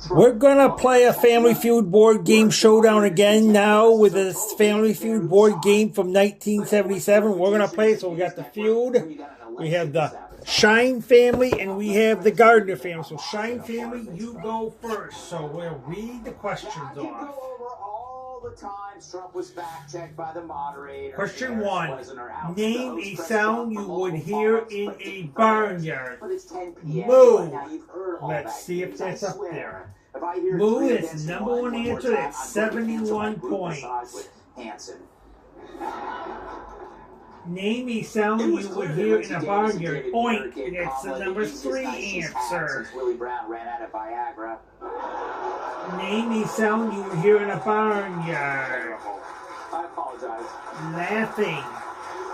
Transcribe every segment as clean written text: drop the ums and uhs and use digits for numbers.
We're going to play a Family Feud board game showdown again now with this Family Feud board game from 1977. We're going to play, so we got the Feud, we have the Shine family, and we have the Gardner family. So Shine family, you go first. So we'll read the questions off. Trump was fact-checked by the moderator. Question 1. Name a sound you would hear in a barnyard. Moo. Let's see if that's up there. Moo is the number one answer. That's 71 points. Name a sound you would hear in a barnyard. Oink. That's the number 3 answer. Name a sound you would hear in a barnyard. I apologize. Laughing.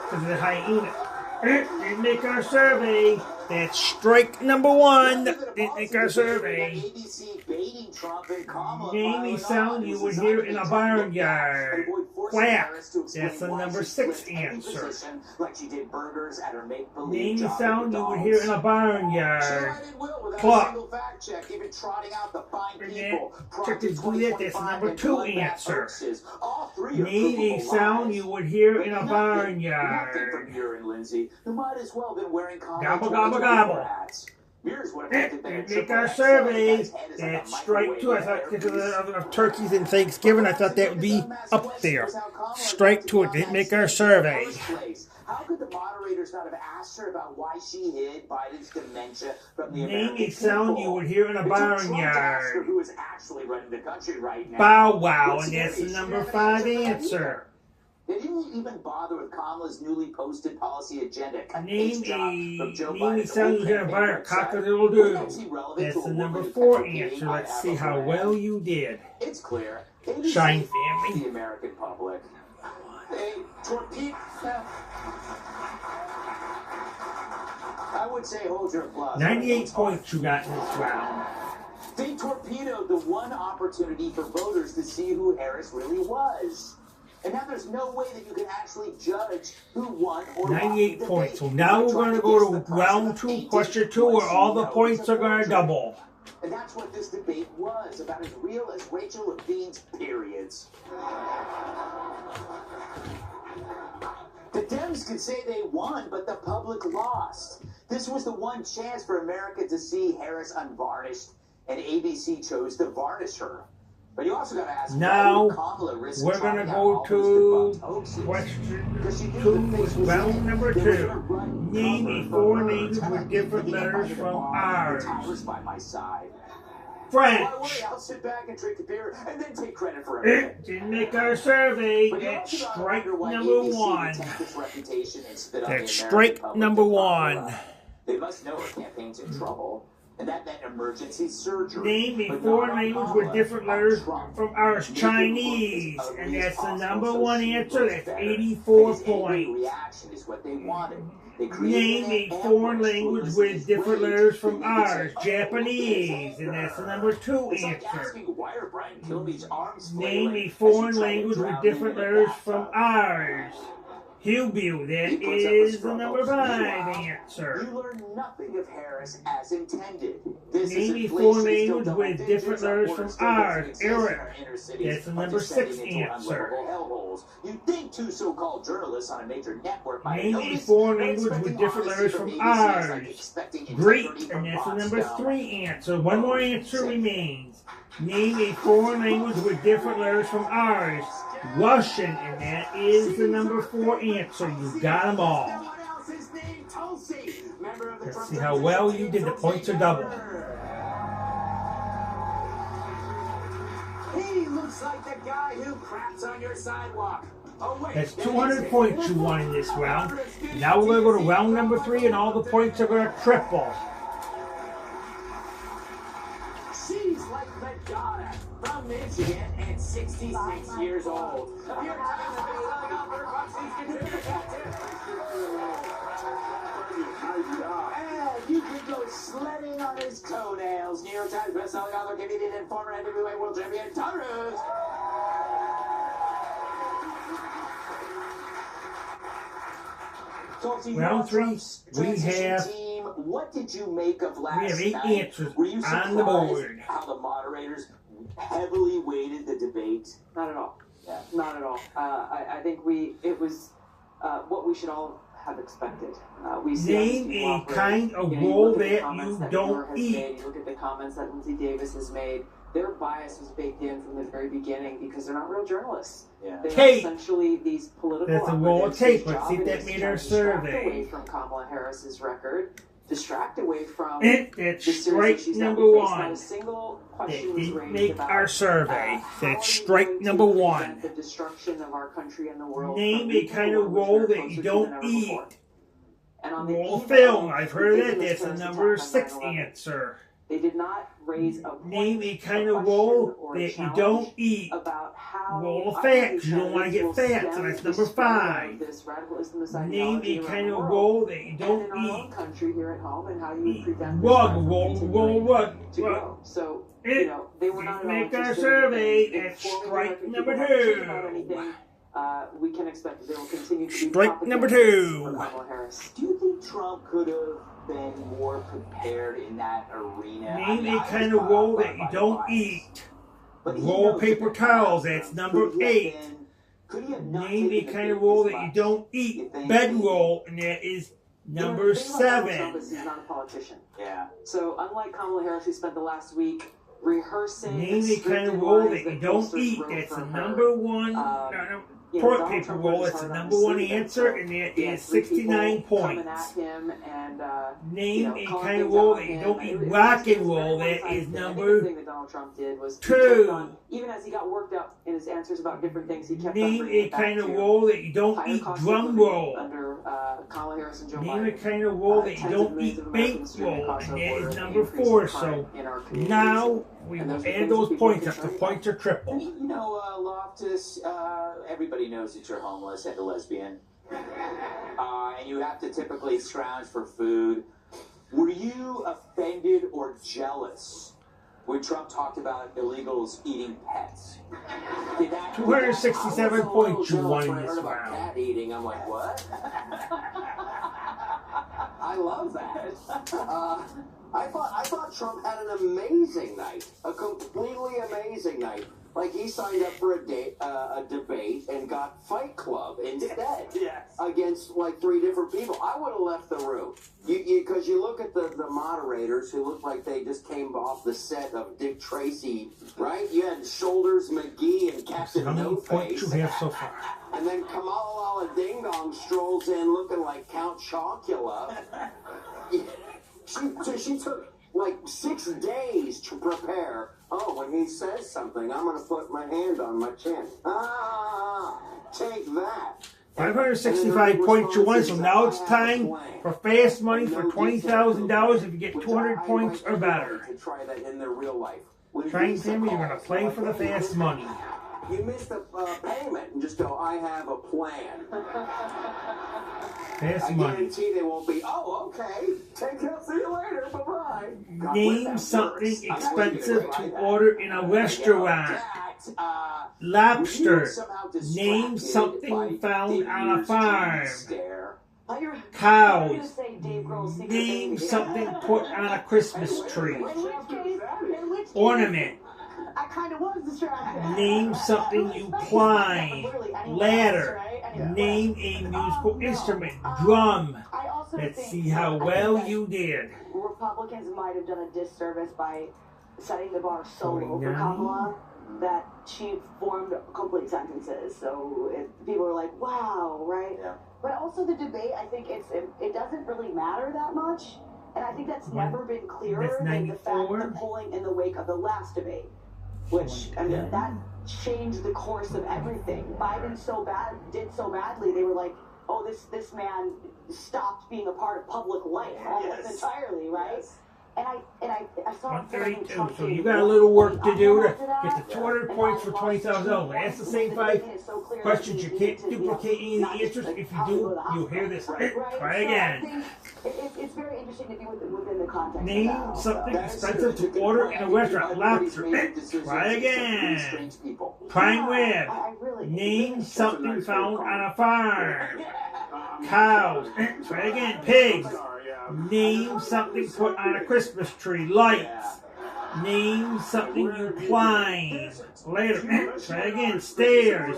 Because of the hyena. Didn't make our survey. That's strike number 1. Didn't make our survey. Name a sound you would hear in a barnyard. Quack. That's the number 6 answer. Name a sound you would hear in a barnyard. Cluck. Chickens do that. That's the number 2 answer. Name a sound you would hear in a barnyard. Gobble, gobble, gobble. Make our survey. That's strike 2. I thought because of turkeys and Thanksgiving, I thought that would be up there. Strike 2. It didn't make our survey. How could the moderators not have asked her about why she hid Biden's dementia from the American people? Name a sound you would hear in a barnyard. Who is actually running the country right now? Bow wow, and that's the number 5 answer. They didn't even bother with Kamala's newly posted policy agenda. Name a sound you hear in a barnyard. Cock-a-doodle-doo. That's the number 4 answer. Let's see how well you did. It's clear. Shine family. The American public. A torpedo. I would say hold your applause. 98 points you got in this round. They torpedoed the one opportunity for voters to see who Harris really was. And now there's no way that you can actually judge who won or lost. 98 points. So now we're going to go to round 2, question 2, where all the points are going to double. And that's what this debate was, about as real as Rachel Levine's periods. The Dems could say they won, but the public lost. This was the one chance for America to see Harris unvarnished, and ABC chose to varnish her. But you also got to ask, now we're going to go to question 2, round number 2. Name a 4 names with different letters from ours. French. I'll sit back and drink the beer and then take credit for everything. It didn't make our survey. That's strike number 1. That's strike number 1. They must know her campaign's in trouble. And that meant emergency surgery. Name me 4 names with different letters from ours. Chinese. And that's the number 1 answer. That's 84 points. Name a foreign language with different letters from ours. Japanese. And that's the number 2 answer. Name a foreign language with different letters from ours. Hillview, that is the number 5 answer. You learn nothing of Harris as intended. Name me 4 names with different letters from ours. Eric, that's the number 6 answer. You think 2 so-called journalists on a major network might name a 4 language with different letters from ours. Greek, and that's the number 3 answer. One more answer remains. Name a 4 language with different letters from ours. Russian, and that is the number 4 answer. You got them all. Let's see how well you did. The points are double. He looks like the guy who craps on your sidewalk. Oh, wait, that's 200 points you won in this round. Now we're going to go to round number 3, and all the points are going to triple. She's like Madonna from Michigan and 66 years old. And you could go sledding on his toenails. New York Times bestselling author, comedian, and former heavyweight world champion, Tom Cruise. Round 3, we have what did you make of last We have 8 night? answers Were you on the board. surprised how the moderators heavily weighted the debate? Not at all. Yeah. Not at all. I think it was what we should all have expected. We see Name people a operate. kind of You roll look at the that comments you that don't Mueller has eat. made, you look at the comments that Lindsey Davis has made. Their bias was baked in from the very beginning because they're not real journalists. Yeah. They're Tape. essentially these political That's a roll of operatives tape. whose Let's see if job that is made to our distract survey. away from Kamala Harris's record, distract away from That's the serious strike issues that number we face. Not 1. a single That question was didn't raised make about our survey. how That's are we strike going to number prevent 1. the destruction of our country and the world. Name from a nuclear kind of war, which roll we're that closer you to don't than ever eat. before. And on the Roll eve film. of I've heard of that. ridiculous That's the terrorist number attack on 6 9/11, answer. they did not raise a point, Name a kind a of question, roll or a that you challenge don't eat. about how Roll of our facts. You don't want to candidates get will facts, stem and that's the number spread 5. of this radical Islamist Name ideology a around kind the of world. roll that you And don't in our own eat. country here at home, and how you would prevent this Rug, from roll, continuing rug. to grow. So, It you know, they were not at all make our interested survey in at informing strike American number people how to think 2. about anything. We can expect that they will continue to be Strike number propagandists 2. for Kamala Harris. Do you think Trump could have been more prepared in that arena? Name a kind of roll that you don't eat. Roll paper towels. That's number 8. Name a kind of roll that you don't eat. Bedroll, and that is number The thing about Donald Trump 7. is he's not a politician. Yeah. So unlike Kamala Harris, who spent the last week rehearsing Name a kind of scripted roll lines that you that don't pollsters eat. wrote That's for the her. number 1 You know, pork Donald paper Trump roll. works That's the hard on number his 1 sleeve, answer, so and that he had is 3 people 69 coming at points. him and, Name a calling kind of things roll out that on you him. don't eat. It was Rock and very roll. That one-sided. is I think the number thing that Donald Trump did was he 2. kept on, even as he got worked up in his answers about different things, he kept on Name bringing a it back kind of to roll that you don't higher eat. cost of Drum living roll. under Kamala Harris and Joe Name a Biden. kind of roll that you Tens of don't millions eat. of Americans streaming Bankroll, across and our that border, is the number increase in 4. crime So in our communities. now we And will those are add things those people are points up. The concerned points are triple. You know, Loftus, everybody knows that you're homeless and a lesbian. And you have to typically scrounge for food. Were you offended or jealous when Trump talked about illegals eating pets? Did that, 267 I was a little points you jealous won when I in this heard about round. cat eating. I'm like, what? I love that. I thought Trump had an amazing night, a completely amazing night. Like he signed up for a debate and got Fight Club instead. Yes. Against like 3 different people. I would have left the room. Because you look at the moderators who look like they just came off the set of Dick Tracy, right? You had Shoulders McGee and Captain How many No points Face. you have so far? And then Kamala Ding Dong strolls in looking like Count Chocula. She took like 6 days to prepare. Oh, when he says something, I'm going to put my hand on my chin. Take that. 565 points you won, so now it's time for fast money for $20,000 if you get 200 points or better. To try that in their real life. Trying family, you're going to play for the fast money. You missed a payment and just go, I have a plan. Fast I money. guarantee they won't be, oh, okay. Take care, see you later, bye-bye. God, Name that something works. expensive I to like order in a that. restaurant. Lobster. Name something found on a farm. Cows. Name something put on a Christmas tree. Ornament. I kind of was distracted. Name something you climb. Ladder. Name a musical instrument. Drum. Let's see how well you did. Republicans might have done a disservice by setting the bar so low for 49. Kamala that she formed complete sentences. So people were like, wow, right? Yeah. But also the debate, I think it doesn't really matter that much. And I think that's never been clearer That's than the fact 94. the polling in the wake of the last debate. Which, I mean, that changed the course of everything. Biden did so badly, they were like, oh, this man stopped being a part of public life almost entirely, right? Yes. And I saw 132. So you got a little work to do to get the 200 points for $20,000. Ask the same 5 questions. You can't duplicate any of the answers. If you do, you'll hear this. Try again. It's very interesting to be within the context. Name something expensive to order in a restaurant. Lobster. Try again. Prime rib. Name something found on a farm. Cows. Try again. Pigs. Name something put on a Christmas tree. Lights. Name something you climb. Later. Try again. Stairs.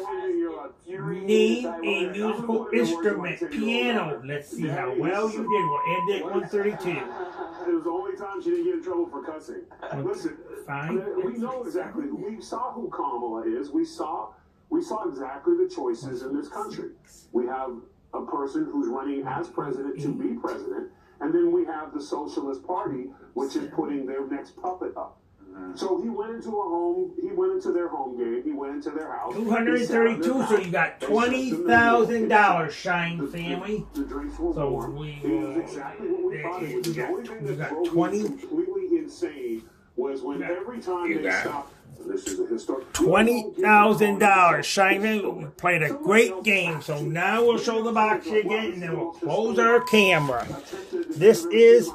Name a musical instrument. Piano. Let's see how well you did. We'll end at 132. It was the only time she didn't get in trouble for cussing. Listen, we know exactly. We saw who Kamala is. We saw exactly the choices in this country. We have a person who's running as president to be president, and then we have the Socialist Party, which is putting their next puppet up. So he went into a home. He went into their home game. He went into their house. 232. So you got $20,000, Shine family. The drinks were So warm. we It was exactly what we thought it was. The only thing that drove me completely insane was when every time they stopped. This is a historic. $20,000, Shine family. We played a great game. So now we'll show the box again, and then we'll close our camera. This is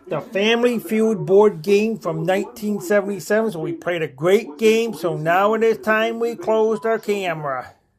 the Family Feud board game from 1977. So we played a great game. So now it is time we closed our camera.